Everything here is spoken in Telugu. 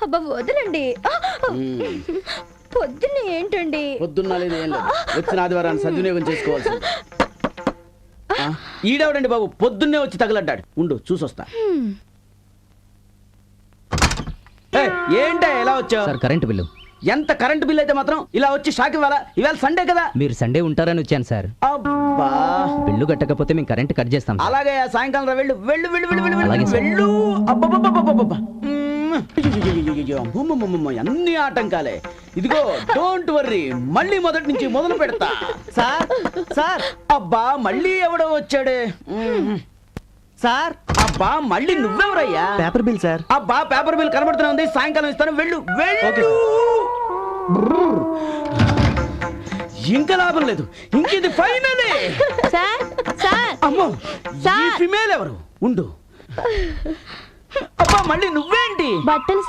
అబ్బా వదలండి. పొద్దున్న ఏంటండి? పొద్దున్న లేదు ఏం లేదు, వచ్చిన ఆదివారాన్ని సద్వినియోగం చేసుకోవాల్సి. ఈడవడండి బాబు, పొద్దున్నే వచ్చి తగలడ్డాడు. ఉండు చూసొస్తా. ఏంటా ఎలా వచ్చావు? Sir current bill. ఎంత కరెంటు బిల్ అయితే మాత్రం ఇలా వచ్చి షాక్ ఇవ్వాలా? ఇవాళ సండే కదా. మీరు సండే ఉంటారని వచ్చాను సార్. అబ్బా బిల్లు కట్టకపోతే మేము కరెంట్ కట్ చేస్తాం. అలాగే సాయంకాలం రా, వెళ్ళు వెళ్ళు వెళ్ళు వెళ్ళు అలాగే వెళ్ళు సార్. వెళ్ళు. అబ్బబ్బబ్బబ్బబ్బబ్బ. అమ్మమ్మమ్మమ్మ, అన్ని ఆటంకాలే. ఇదిగో డోంట్ వర్రీ, మళ్ళీ మొదటి నుంచి మొదలు పెడతా. సార్ సార్ అబ్బా మళ్ళీ ఎవడో వచ్చాడే. సార్ అబ్బా మళ్ళీ నువ్వెవరయ్యా? Paper bill sir. అబ్బా పేపర్ బిల్ కనబడుతున్నా ఉంది, సాయంకాలం ఇస్తాను, వెళ్ళు వెళ్ళు. ఇంకా లాభం లేదు, ఇంకేది ఫైనలే. సార్ సార్ అమ్మో ఈ ఫిమేల్ ఎవరు? ఉండు. అబ్బా మళ్ళీ నువ్వేంటి? బట్టలు